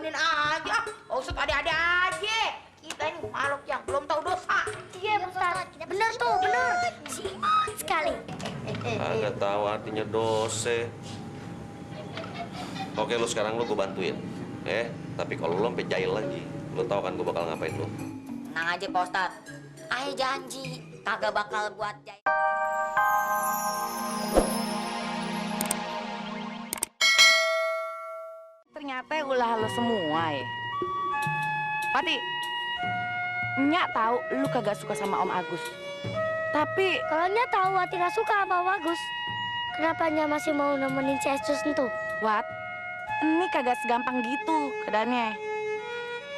kawinin aja. Pak Ustadz ada-ada aja. Kita ini makhluk yang belum tahu dosa. Iya, Ustaz. Bener tuh, bener. Simat sekali. Agak tahu artinya dosa. Oke, lu sekarang gue bantuin. Tapi kalau lu sampai jahil lagi, lu tahu kan gue bakal ngapain lu. Tenang aja, Pak Ustadz. Ayah janji kagak bakal buat jahil. Ternyata ulah lo semua ya. Pati, Nyak tahu lu kagak suka sama Om Agus. Tapi Kalau Nya tahu Wati nggak suka sama Bagus, kenapa Nya masih mau nemenin si Estus itu? Wat, ini kagak segampang gitu keadaannya.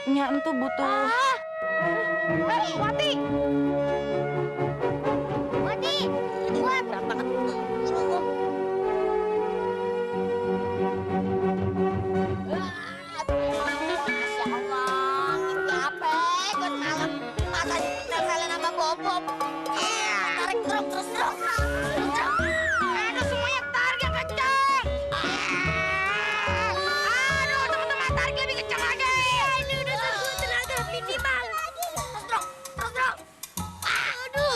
Nyak itu butuh. Wati! Wati! Wat! Berat banget. Masya Allah, ini apa? Kan malam masa ditinggal sama Bobob. Tarik terus. Aduh, semuanya tarik yang kencang. Aduh, teman-teman tarik lebih kencang lagi. Ini udah terbuat tenaga minimal. Terus. Aduh.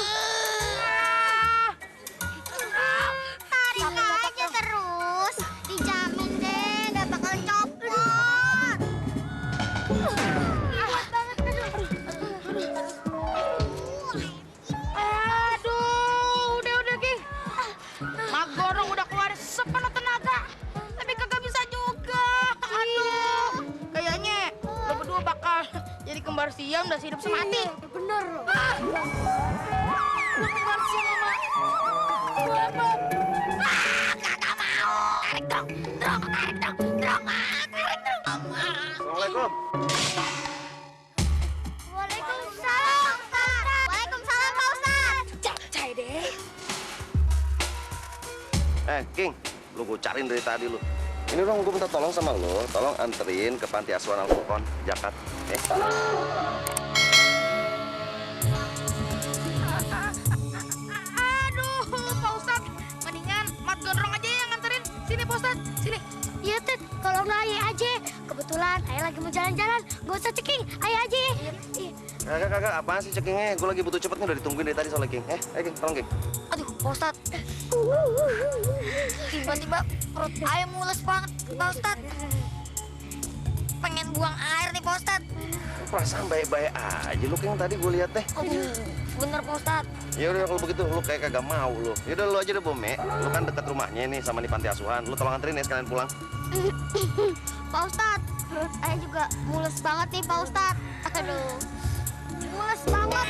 Tarik aja terus. Dijamin deh nggak bakal copot. Kuat banget. Aduh, udah, King. Mak Gorong udah keluar sepenuh tenaga, tapi kagak bisa juga. Aduh, kayaknya lo berdua bakal jadi kembar siam dan hidup semati. Bener. Lo kembar siam sama Bobob. Kagak mau. Tarik dong. Assalamualaikum. Waalaikumsalam, Ustaz. Waalaikumsalam, Pak Ustaz. Cai deh. King, lu gue cariin dari tadi lu. Ini dong, gue minta tolong sama lu, tolong anterin ke Panti Asuhan Al-Furqon, Jakarta. Aduh, Pak Ustadz. Mendingan Mat Gondrong aja yang nganterin. Sini, Pak Ustadz. Sini. Iya, Tet. Kalau nggak Ayah aja. Kebetulan Ayah lagi mau jalan-jalan. Gak usah ceking. Ayah aja. Iya. Kagak, apaan sih cekingnya? Gue lagi butuh cepet nih, udah ditungguin dari tadi soalnya, King. King, tolong, King. Aduh, Pak Ustadz. Tiba-tiba perut ayah mules banget, Pak Ustadz. Pengen buang air nih, Pak Ustadz. Perasaan baik-baik aja lu, King, tadi gue lihat deh. Aduh, bener, Pak Ustadz. Ya udah kalau begitu lu kayak kagak mau lu. Ya udah lu aja deh, Bome. Lu kan dekat rumahnya nih sama di Panti Asuhan. Lu tolong anterin ya sekalian pulang. Pak Ustadz, Ayah juga mules banget nih, Pak Ustadz. Aduh, mules banget.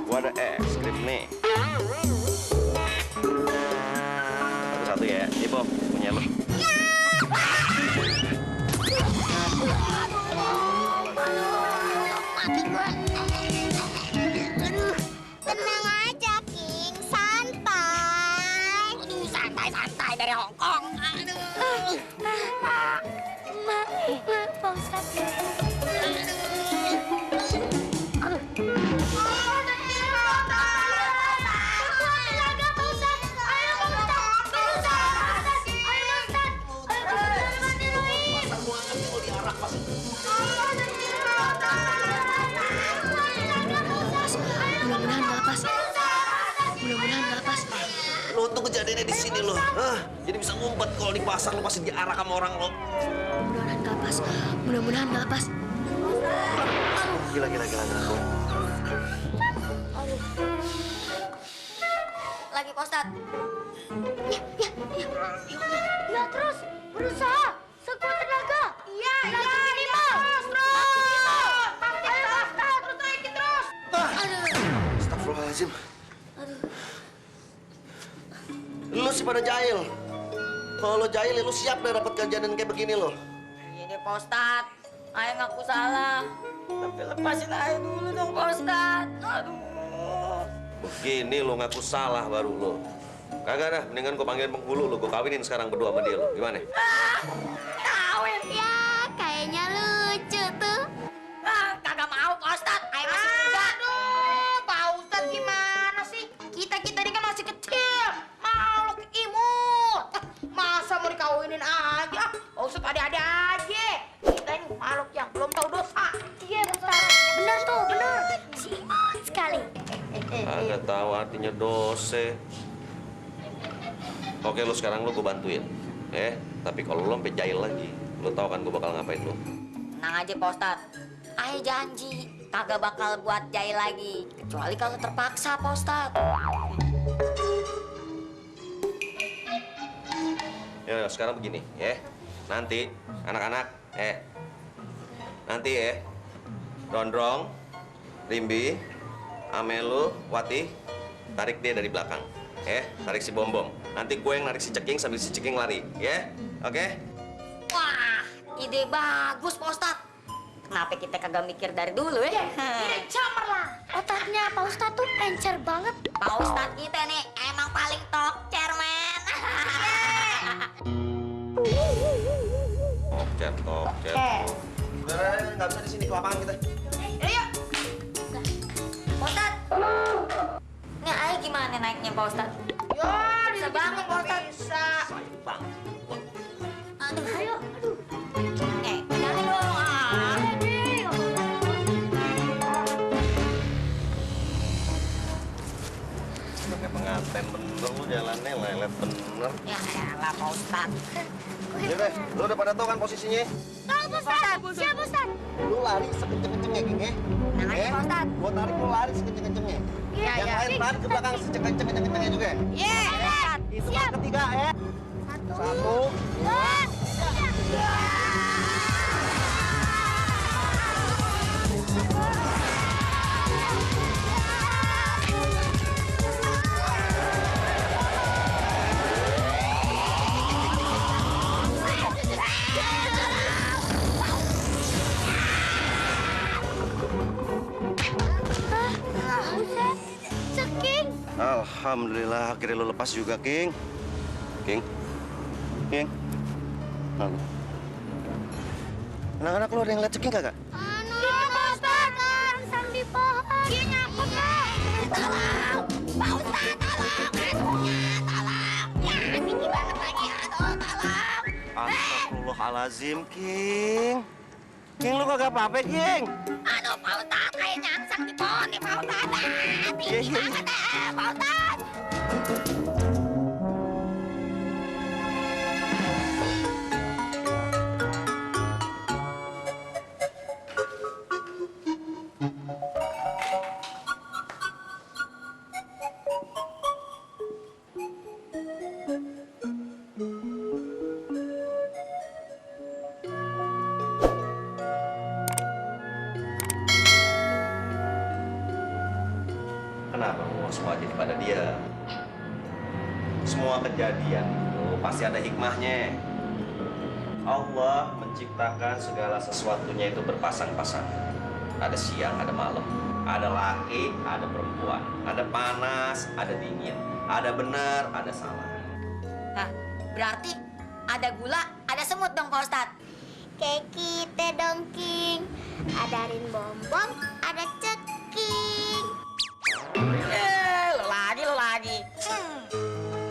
Gua ada es krim nih. Satu-satu ya. Ibu, punya lu. Mati gua. Aduh, tenang aja, King. Santai. Aduh, santai dari Hongkong. Aduh. Pak Ustadz. Lu tuh kejadiannya di sini lo. Jadi bisa ngumpet kalau di pasar lu pasti diarak sama orang lo. Mudah-mudahan nggak lepas. Mudah-mudahan nggak lepas. Gila. Lagi, Pak Ustadz. Ya terus berusaha sekuat tenaga. Iya. Terus. Astagfirullahaladzim. Lu sih pada jahil. Kalau lo jahil ya lu siap deh dapat kejadian kayak begini lo. Iya deh, Pak Ustadz. Ayah ngaku salah. Tapi lepasin ayah dulu dong, Pak Ustadz. Aduh. Begini lo ngaku salah baru lo. Kagak dah, mendingan gue panggilin penghulu lo. Gue kawinin sekarang berdua sama dia lo. Gimana? Kawin. Ya kayaknya lucu tuh. Kagak mau, Pak Ustadz. Ayah masih muda. Aduh, Pak Ustadz gimana sih? Kita ini kan masih kecil. Makhluk imut. Masa dose. Oke, lu sekarang lu gue bantuin. Tapi kalau lu sampai jahil lagi, lu tahu kan gue bakal ngapain lu? Tenang aja Pak Ustadz. Ayah janji kagak bakal buat jahil lagi. Kecuali kalau terpaksa Pak Ustadz. Ya, sekarang begini, ya. Nanti, anak-anak, nanti ya, Dondrong, Rimbi, Amelu, Wati, tarik dia dari belakang. Tarik si Bom-Bom. Nanti gue yang narik si Ceking sambil si Ceking lari, ya? Oke? Wah, ide bagus Pak Ustadz. Kenapa kita kagak mikir dari dulu ya? Ide cemerlang. Otaknya Pak Ustadz tuh encer banget. Pak Ustadz kita nih emang paling tokcer, men. Tokcer. Udah, nggak bisa di sini, ke lapangan kita. Ayo. Pak Ustadz. Ini ayah gimana naiknya Pak Ustadz? Ya, Bisa banget, Pak Ustadz. Bisa. Sayang banget. Aduh, ayo, aduh. Jangan dong, ah. Pakai pengantin bener lu jalannya, lelet bener. Ya elah Pak Ustadz. Ya deh, lu udah pada tahu kan posisinya? Tahu Pak Ustadz, siap Pak Ustadz. Lu lari sekenceng-kencengnya, Ging, ya? Tenang aja Pak Ustadz. Gua tarik lu lari sekenceng-kencengnya. Iya, Yang iya. lain tarik ke belakang sekenceng-kencengnya juga. Iya. Hitungan ketiga, ya. Satu. Ceking. Alhamdulillah, akhirnya lu lepas juga, King. King. Lalu. Anak-anak lu ada yang lihat Ceking kagak? Anu, Pak Ustadz. Sang di pohon. Dia nyangkut, Pak. Tolong. Pak Ustadz, tolong. Hantunya, tolong. Ya, tinggi banget lagi. Aduh, tolong. Astagfirullahalazim, King. King, lu kagak apa-apa, King? Aduh, Pak Ustadz. Kayak nyangsang di pohon nih, Pak Ustadz. Tinggi banget, Pak Ustadz. Kenapa lu semua jadi pada dia? Semua kejadian itu pasti ada hikmahnya. Allah menciptakan segala sesuatunya itu berpasang-pasangan. Ada siang, ada malam. Ada laki, ada perempuan. Ada panas, ada dingin. Ada benar, ada salah. Nah, berarti ada gula, ada semut dong Pak Ustadz. Kayak kita dong, King. Ada Rin Bom-Bom, ada Ceking. Lo lagi.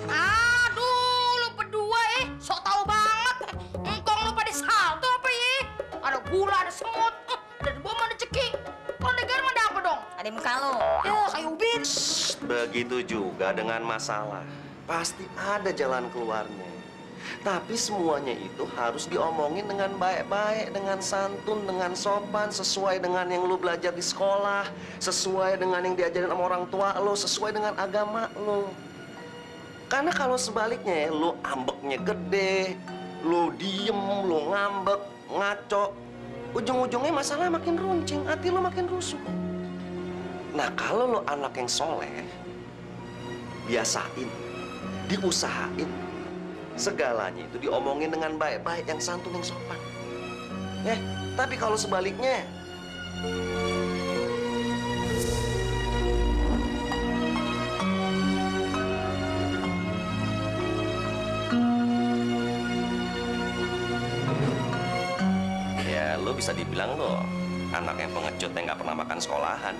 Aduh, lu berdua sok tahu banget. Engkong lu pada salto apa ya? Ada gula, ada semut, ada bom, ada Ceking. Kalau negara mah ada apa dong? Ada muka lo. Ya, kayak ubin. Begitu juga dengan masalah. Pasti ada jalan keluarnya. Tapi semuanya itu harus diomongin dengan baik-baik, dengan santun, dengan sopan, sesuai dengan yang lu belajar di sekolah, sesuai dengan yang diajarin sama orang tua lu, sesuai dengan agama lu. Karena kalau sebaliknya, lu ambeknya gede, lu diem, lu ngambek, ngaco, ujung-ujungnya masalah makin runcing, hati lu makin rusuh. Nah, kalau lu anak yang soleh, biasain, diusahain, segalanya itu diomongin dengan baik-baik, yang santun, yang sopan. Tapi kalau sebaliknya, ya lu bisa dibilang lo anak yang pengecut yang nggak pernah makan sekolahan.